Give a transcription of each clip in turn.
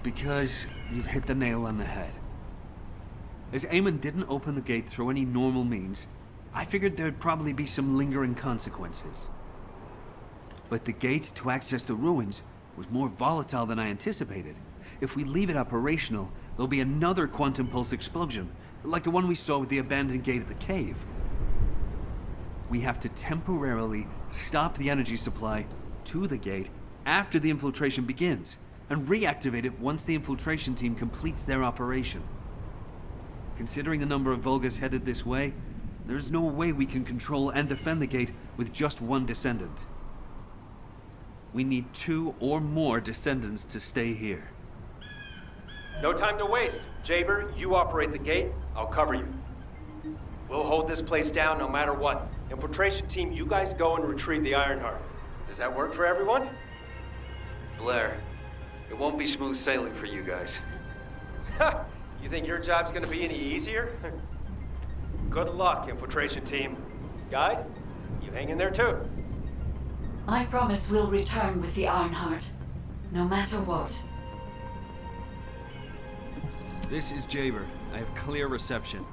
Because you've hit the nail on the head. As Eamon didn't open the gate through any normal means, I figured there'd probably be some lingering consequences. But the gate to access the ruins was more volatile than I anticipated. If we leave it operational, there'll be another quantum pulse explosion, like the one we saw with the abandoned gate at the cave. We have to temporarily stop the energy supply to the gate after the infiltration begins, and reactivate it once the infiltration team completes their operation. Considering the number of Volgas headed this way, there's no way we can control and defend the gate with just one Descendant. We need 2 or more Descendants to stay here. No time to waste. Jaber, you operate the gate, I'll cover you. We'll hold this place down no matter what. Infiltration team, you guys go and retrieve the Ironheart. Does that work for everyone? Blair, it won't be smooth sailing for you guys. Ha! You think your job's gonna be any easier? Good luck, infiltration team. Guide, you hang in there too. I promise we'll return with the Ironheart, no matter what. This is Jaber. I have clear reception.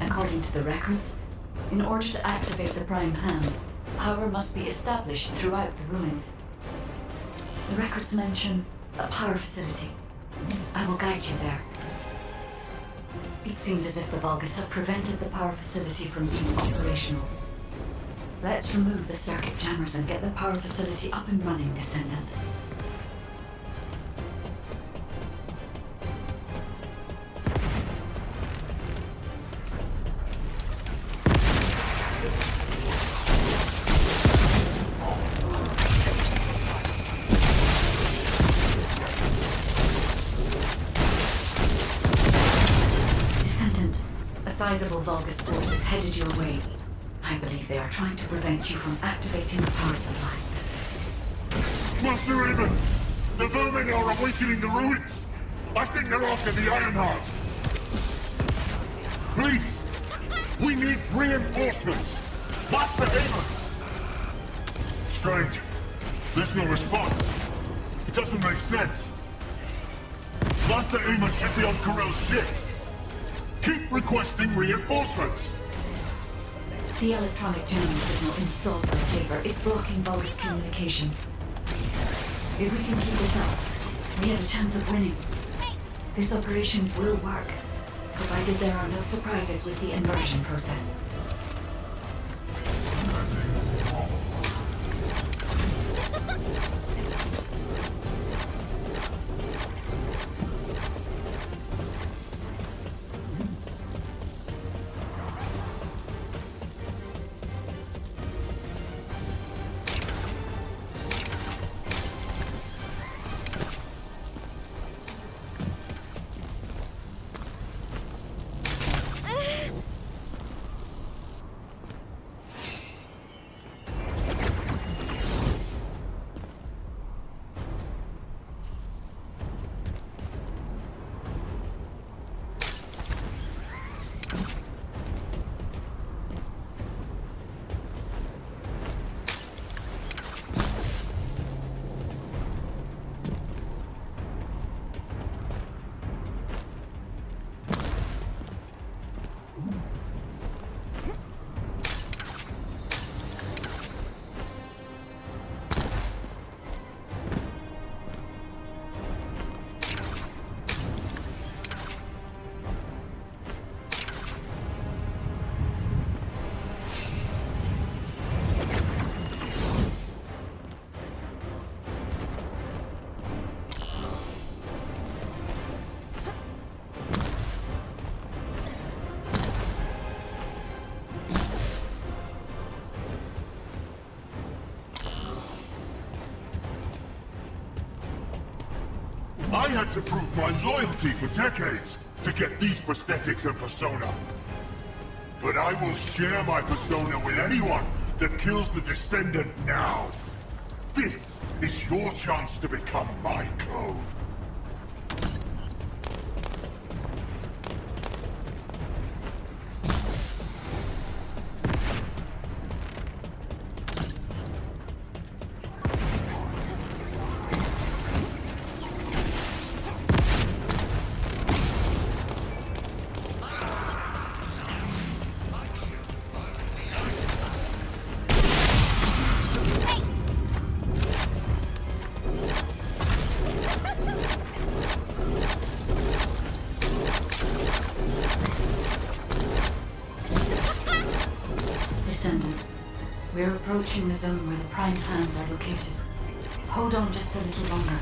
According to the records, in order to activate the Prime Hands, power must be established throughout the ruins. The records mention a power facility. I will guide you there. It seems as if the Vulgus have prevented the power facility from being operational. Let's remove the circuit jammers and get the power facility up and running, Descendant. visible Vulgus forces headed your way. I believe they are trying to prevent you from activating the power supply. Master Raven! The vermin are awakening the ruins! I think they're after the Ironheart! Please! We need reinforcements! Master Raven! Strange. There's no response. It doesn't make sense. Master Aemon should be on Corell's ship. Keep requesting reinforcements. The electronic jamming signal installed by Jaber is blocking Vulgus communications. If we can keep this up, we have a chance of winning. This operation will work, provided there are no surprises with the inversion process. I had to prove my loyalty for decades to get these prosthetics and persona. But I will share my persona with anyone that kills the Descendant now. This is your chance to become my clone. Descendant, we're approaching the zone where the prime hands are located. Hold on just a little longer.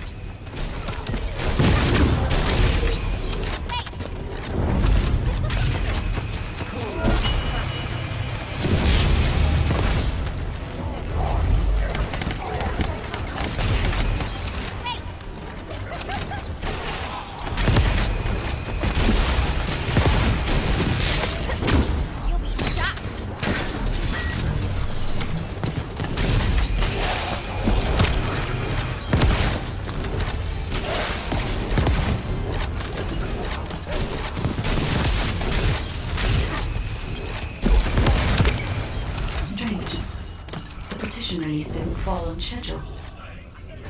Release didn't fall on schedule.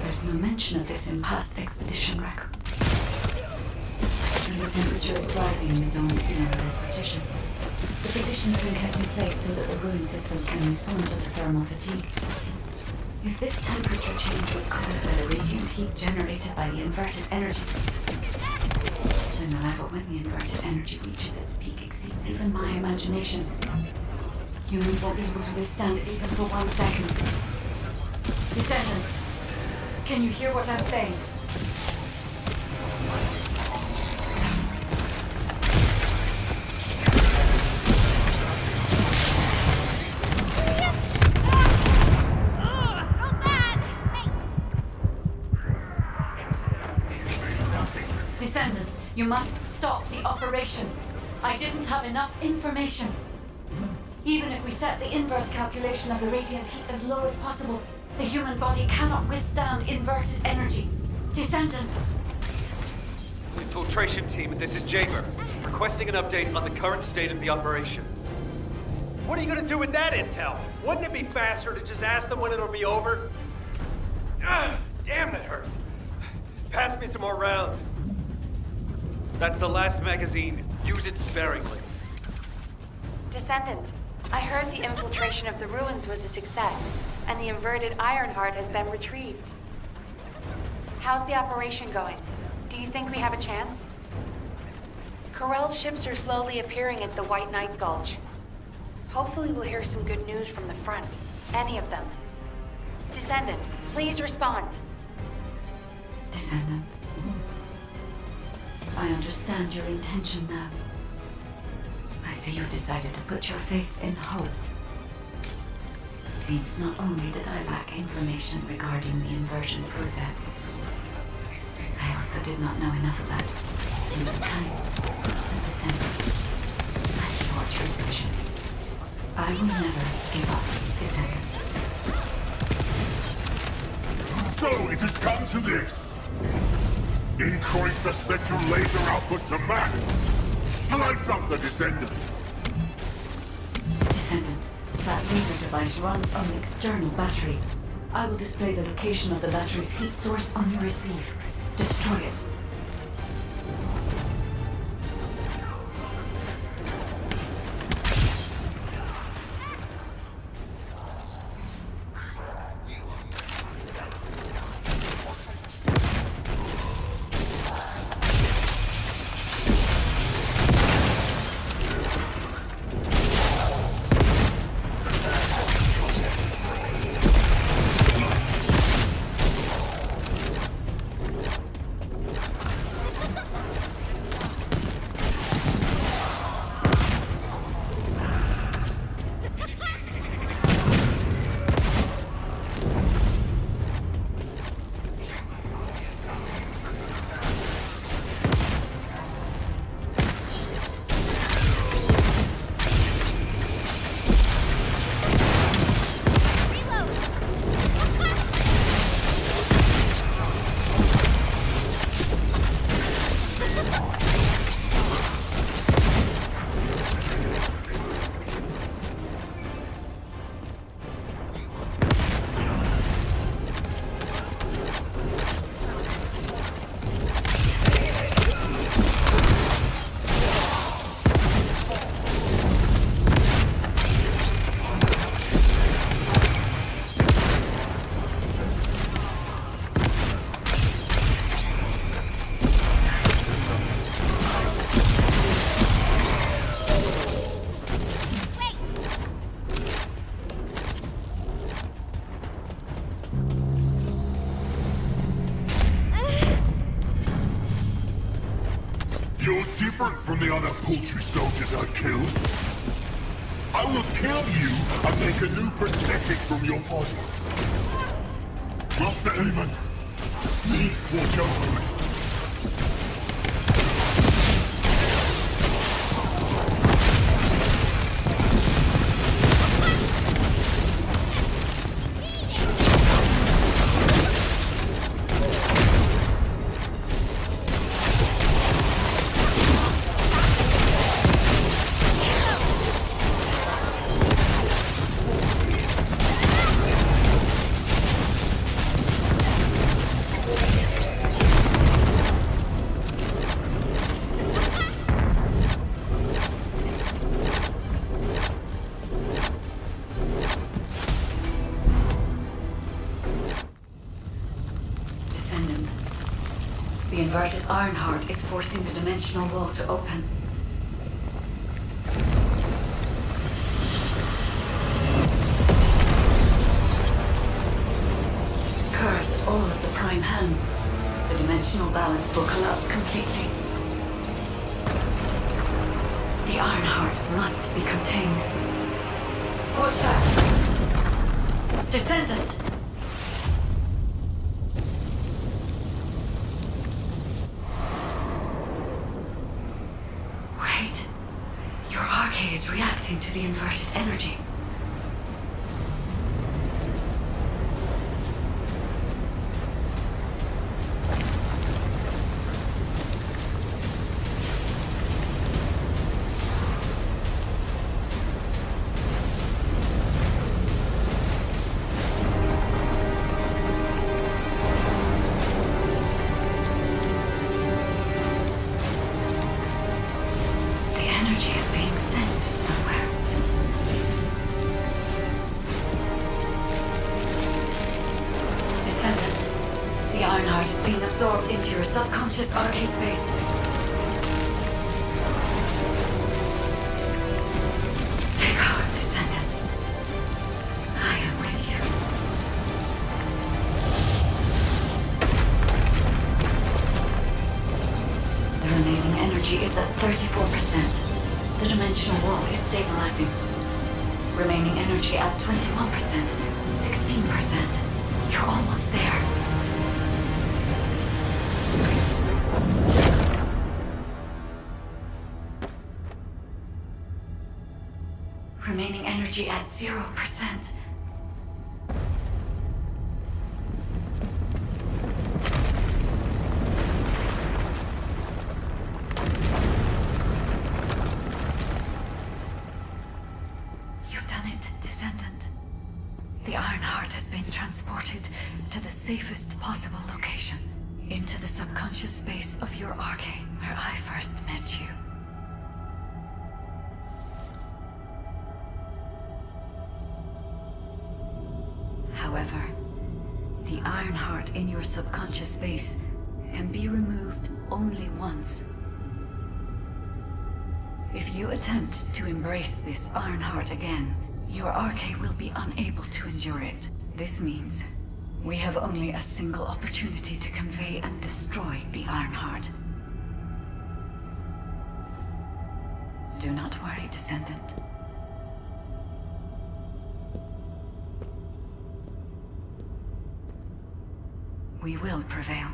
There's no mention of this in past expedition records. And the temperature is rising in the zone's inner of this partition. The partition's been kept in place so that the ruin system can respond to the thermal fatigue. If this temperature change was caused by the radiant heat generated by the inverted energy, then the level when the inverted energy reaches its peak exceeds even my imagination. Humans won't be able to withstand it even for 1 second. Descendant, can you hear what I'm saying? Descendant, you must stop the operation. I didn't have enough information. Even if we set the inverse calculation of the radiant heat as low as possible, the human body cannot withstand inverted energy. Descendant. Infiltration team, this is Jaber. Requesting an update on the current state of the operation. What are you gonna do with that intel? Wouldn't it be faster to just ask them when it'll be over? Damn, that hurts. Pass me some more rounds. That's the last magazine. Use it sparingly. Descendant, I heard the infiltration of the ruins was a success, and the inverted Ironheart has been retrieved. How's the operation going? Do you think we have a chance? Corell's ships are slowly appearing at the White Knight Gulch. Hopefully we'll hear some good news from the front. Any of them. Descendant, please respond. Descendant. I understand your intention now. I see you've decided to put your faith in hope. It seems not only did I lack information regarding the inversion process, I also did not know enough about humankind. Descendant, I support your decision. I will never give up, Descendant. So it has come to this. Increase the spectral laser output to max. Slice up the Descendant. Descendant, that laser device runs on an external battery. I will display the location of the battery's heat source on your receive. Destroy it. You're different from the other paltry soldiers I killed. I will kill you and make a new prosthetic from your body. Master Eamon, please watch over me. The inverted Ironheart is forcing the dimensional wall to open. Curse all of the prime hands. The dimensional balance will collapse completely. The Ironheart must be contained. Watch out! Descendant! Wait. is reacting to the inverted energy. The Ironheart is being absorbed into your subconscious arcade space. Take heart, Descendant. I am with you. The remaining energy is at 34%. The dimensional wall is stabilizing. Remaining energy at 21%, 16%. You're almost there. Remaining energy at 0%. You've done it, Descendant. The Ironheart has been transported to the safest possible location. Into the subconscious space of your arcade, where I first met you. However, the Ironheart in your subconscious space can be removed only once. If you attempt to embrace this Ironheart again, your arcade will be unable to endure it. This means we have only a single opportunity to convey and destroy the Ironheart. Do not worry, Descendant. We will prevail.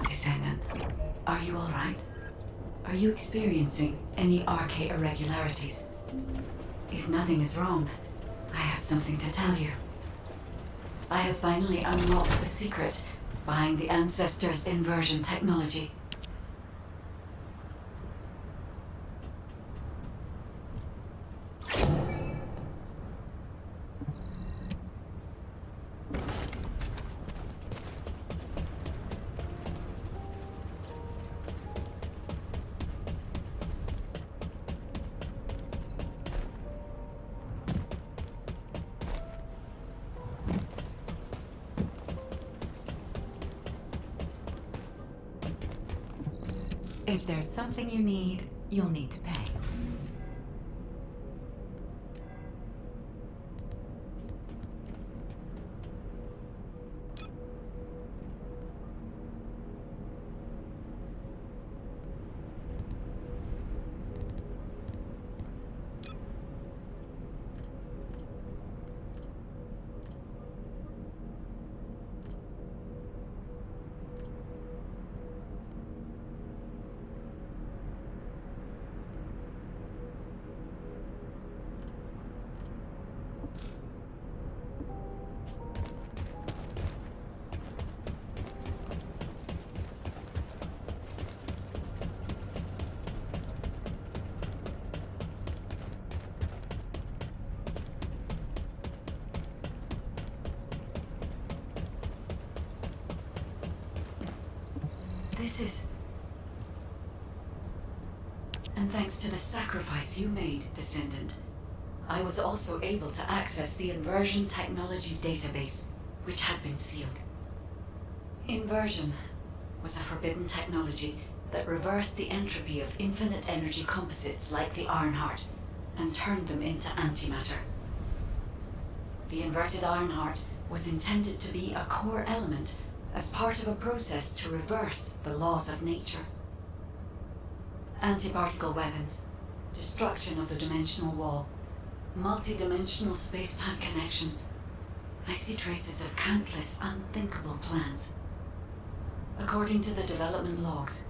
Descendant, are you all right? Are you experiencing any arcade irregularities? If nothing is wrong, I have something to tell you. I have finally unlocked the secret behind the Ancestors' inversion technology. If there's something you need, you'll need to pay. This is... And thanks to the sacrifice you made, Descendant, I was also able to access the Inversion Technology database, which had been sealed. Inversion was a forbidden technology that reversed the entropy of infinite energy composites like the Ironheart and turned them into antimatter. The inverted Ironheart was intended to be a core element as part of a process to reverse the laws of nature. Anti-particle weapons, destruction of the dimensional wall, multi-dimensional space-time connections. I see traces of countless unthinkable plans. According to the development logs,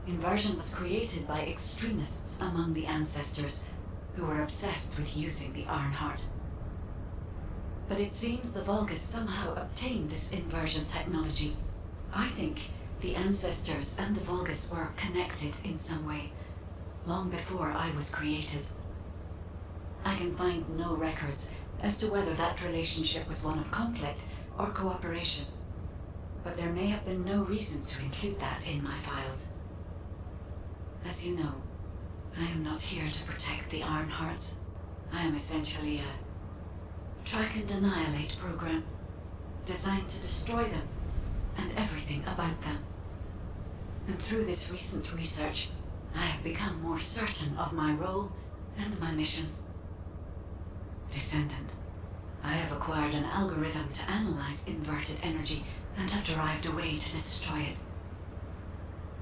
Inversion was created by extremists among the ancestors who were obsessed with using the Ironheart. But it seems the Vulgus somehow obtained this inversion technology. I think the ancestors and the Vulgus were connected in some way, long before I was created. I can find no records as to whether that relationship was one of conflict or cooperation, but there may have been no reason to include that in my files. As you know, I am not here to protect the Ironhearts. I am essentially a track and annihilate program, designed to destroy them and everything about them. And through this recent research, I have become more certain of my role and my mission. Descendant, I have acquired an algorithm to analyze inverted energy and have derived a way to destroy it.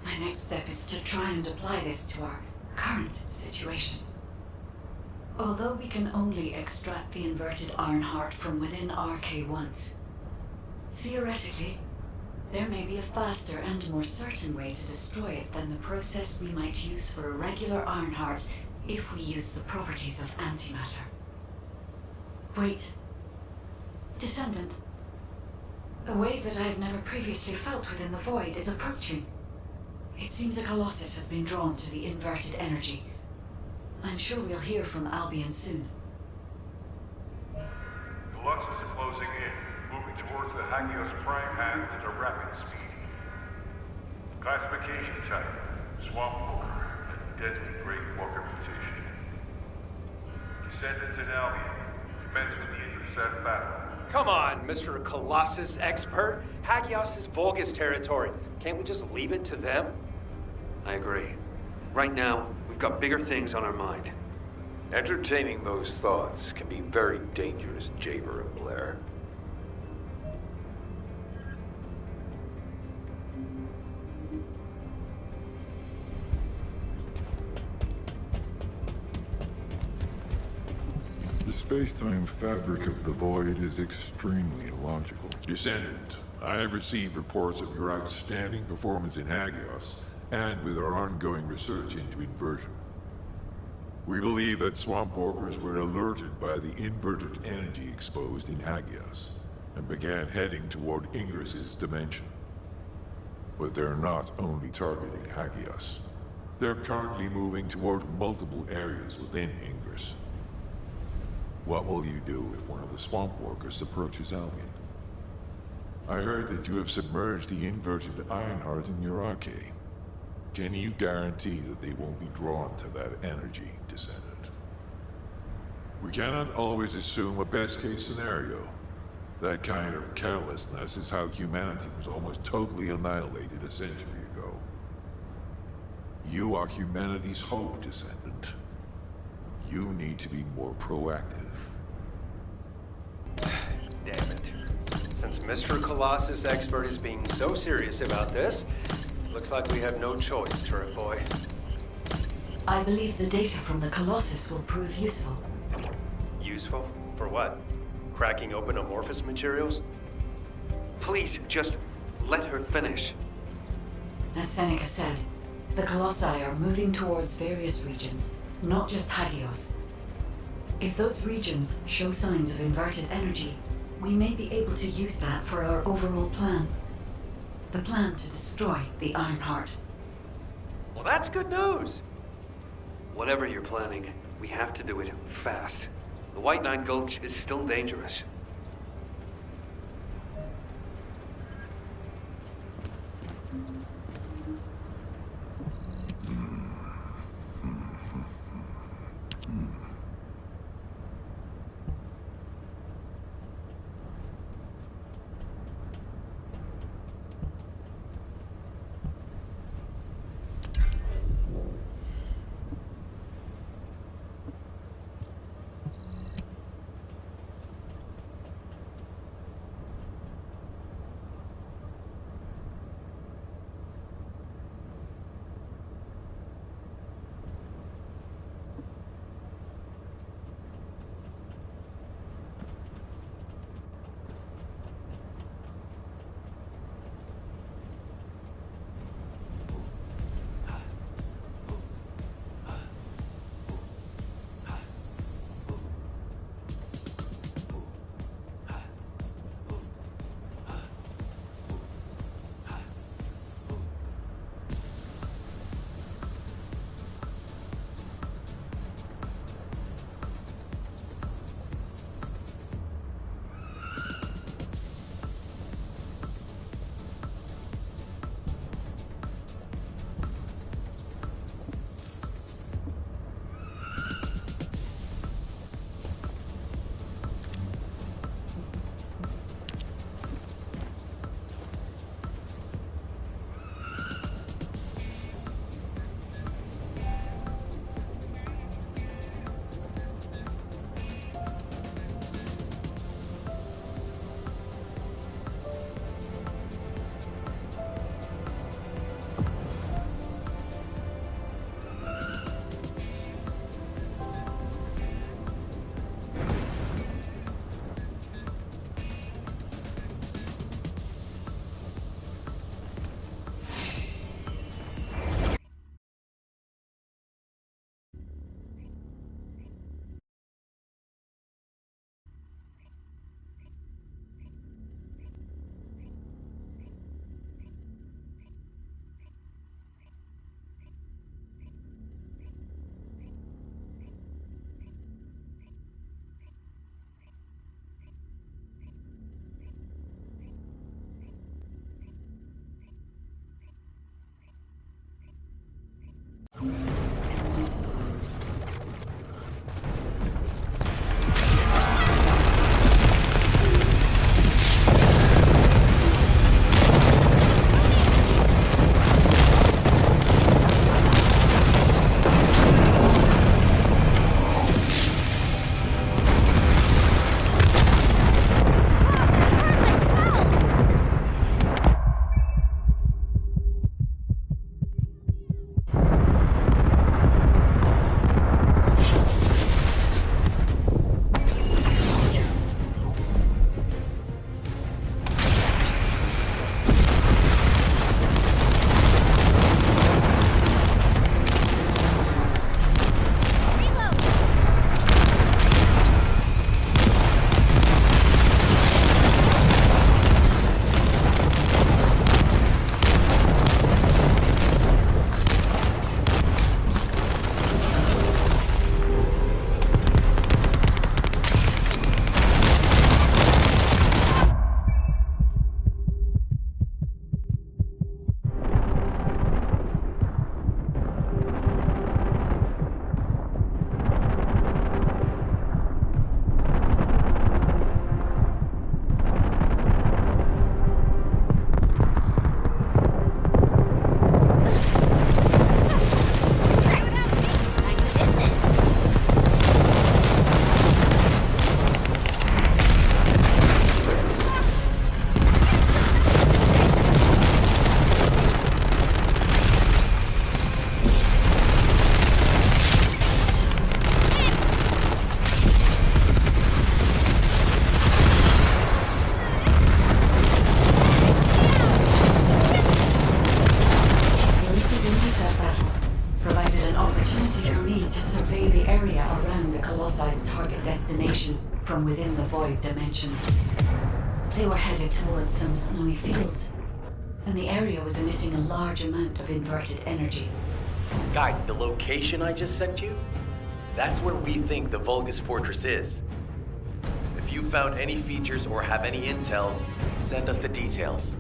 My next step is to try and apply this to our current situation. Although we can only extract the inverted Ironheart from within RK-1s, theoretically, there may be a faster and more certain way to destroy it than the process we might use for a regular Ironheart if we use the properties of antimatter. Wait. Descendant. A wave that I have never previously felt within the void is approaching. It seems a Colossus has been drawn to the inverted energy. I'm sure we'll hear from Albion soon. Colossus is closing in, moving towards the Hagios Prime hands at a rapid speed. Classification type, Swamp Walker, deadly Great Walker mutation. Descendants in Albion, commence with the intercept battle. Come on, Mr. Colossus expert. Hagios is Vulgus territory. Can't we just leave it to them? I agree. Right now, we've got bigger things on our mind. Entertaining those thoughts can be very dangerous, Jaber and Blair. The space-time fabric of the void is extremely illogical. Descendant, I have received reports of your outstanding performance in Hagios, and with our ongoing research into inversion. We believe that swamp walkers were alerted by the inverted energy exposed in Hagios, and began heading toward Ingress's dimension. But they're not only targeting Hagios. They're currently moving toward multiple areas within Ingress. What will you do if one of the swamp walkers approaches Albion? I heard that you have submerged the inverted Ironheart in your arcade. Can you guarantee that they won't be drawn to that energy, Descendant? We cannot always assume a best-case scenario. That kind of carelessness is how humanity was almost totally annihilated a century ago. You are humanity's hope, Descendant. You need to be more proactive. Damn it. Since Mr. Colossus Expert is being so serious about this, looks like we have no choice, Turret Boy. I believe the data from the Colossus will prove useful. Useful? For what? Cracking open amorphous materials? Please, just let her finish. As Seneca said, the Colossi are moving towards various regions, not just Hagios. If those regions show signs of inverted energy, we may be able to use that for our overall plan. The plan to destroy the Ironheart. Well, that's good news! Whatever you're planning, we have to do it fast. The White Nine Gulch is still dangerous. agreed to survey the area around the Colossi's target destination from within the Void Dimension. They were headed towards some snowy fields, and the area was emitting a large amount of inverted energy. Guide, the location I just sent you? That's where we think the Vulgus Fortress is. If you found any features or have any intel, send us the details.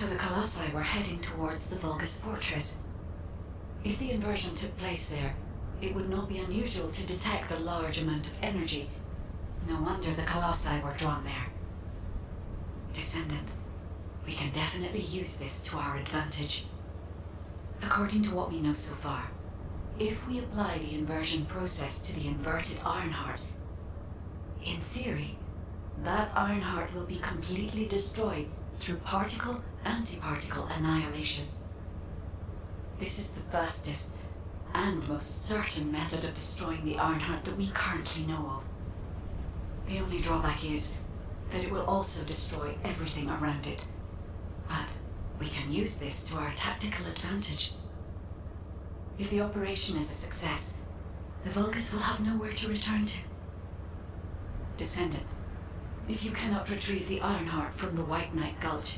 So the Colossi were heading towards the Vulgus fortress. If the inversion took place there, it would not be unusual to detect a large amount of energy. No wonder the Colossi were drawn there. Descendant, we can definitely use this to our advantage. According to what we know so far, if we apply the inversion process to the inverted Ironheart, in theory, that Ironheart will be completely destroyed through particle-antiparticle annihilation. This is the fastest and most certain method of destroying the Ironheart that we currently know of. The only drawback is that it will also destroy everything around it. But we can use this to our tactical advantage. If the operation is a success, the Vulgus will have nowhere to return to. Descendant, if you cannot retrieve the Ironheart from the White Knight Gulch,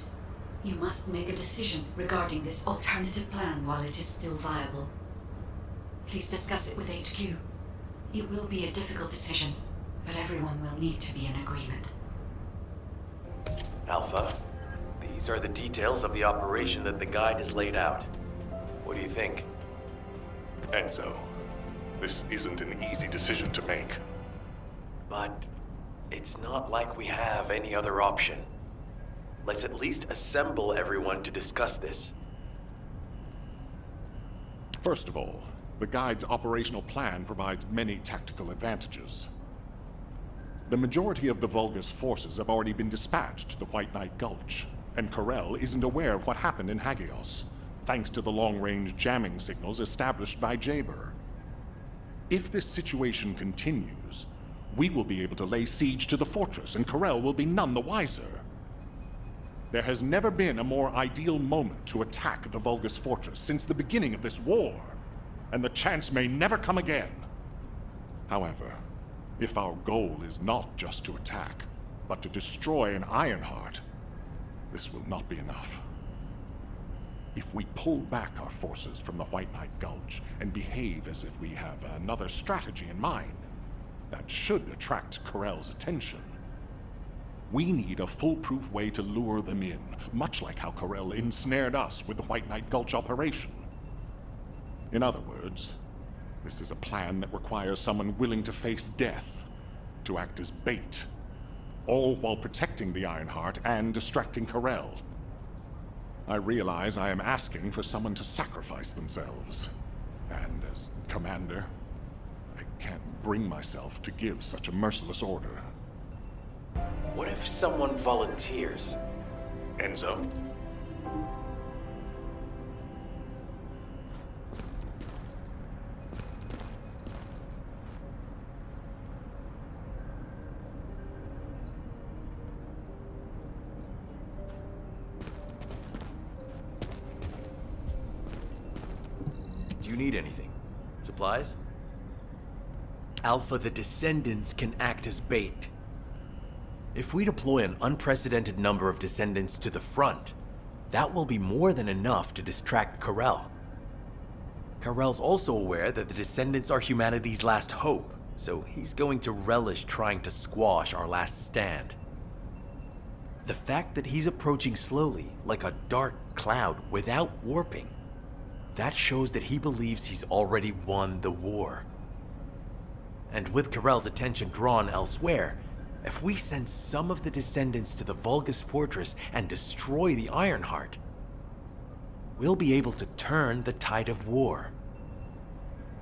you must make a decision regarding this alternative plan while it is still viable. Please discuss it with HQ. It will be a difficult decision, but everyone will need to be in agreement. Alpha, these are the details of the operation that the guide has laid out. What do you think? Enzo, this isn't an easy decision to make. But it's not like we have any other option. Let's at least assemble everyone to discuss this. First of all, the guide's operational plan provides many tactical advantages. The majority of the Vulgus forces have already been dispatched to the White Knight Gulch, and Corel isn't aware of what happened in Hagios, thanks to the long-range jamming signals established by Jaber. If this situation continues, we will be able to lay siege to the fortress, and Corel will be none the wiser. There has never been a more ideal moment to attack the Vulgus fortress since the beginning of this war, and the chance may never come again. However, if our goal is not just to attack, but to destroy an Ironheart, this will not be enough. If we pull back our forces from the White Knight Gulch and behave as if we have another strategy in mind, that should attract Corel's attention. We need a foolproof way to lure them in, much like how Corel ensnared us with the White Knight Gulch operation. In other words, this is a plan that requires someone willing to face death, to act as bait, all while protecting the Ironheart and distracting Corel. I realize I am asking for someone to sacrifice themselves, and as commander, I can't bring myself to give such a merciless order. What if someone volunteers? Enzo? Do you need anything? Supplies? Alpha, the Descendants can act as bait. If we deploy an unprecedented number of Descendants to the front, that will be more than enough to distract Corel. Corel's also aware that the Descendants are humanity's last hope, so he's going to relish trying to squash our last stand. The fact that he's approaching slowly, like a dark cloud without warping, that shows that he believes he's already won the war. And with Corel's attention drawn elsewhere, if we send some of the Descendants to the Vulgus fortress and destroy the Ironheart, we'll be able to turn the tide of war.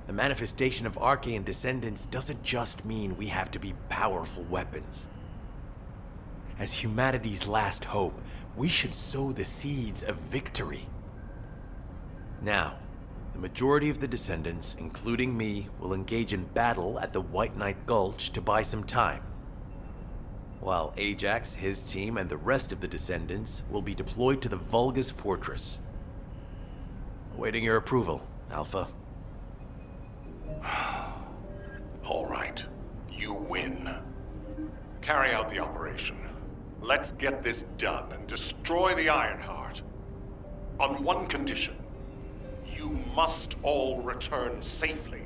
The manifestation of Archaean Descendants doesn't just mean we have to be powerful weapons. As humanity's last hope, we should sow the seeds of victory. Now, the majority of the Descendants, including me, will engage in battle at the White Knight Gulch to buy some time. While Ajax, his team, and the rest of the Descendants will be deployed to the Vulgus fortress. Awaiting your approval, Alpha. All right. You win. Carry out the operation. Let's get this done and destroy the Ironheart. On one condition. You must all return safely.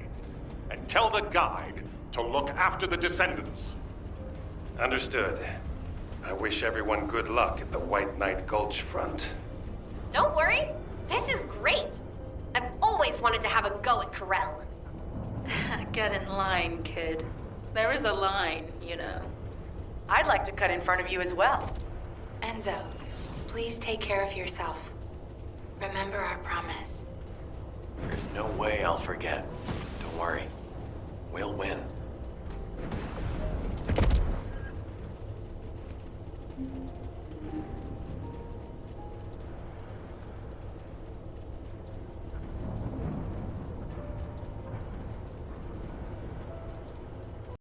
And tell the guide to look after the Descendants. Understood. I wish everyone good luck at the White Knight Gulch front. Don't worry. This is great. I've always wanted to have a go at Corel. Get in line, kid. There is a line, you know. I'd like to cut in front of you as well. Enzo, please take care of yourself. Remember our promise. There's no way I'll forget. Don't worry. We'll win.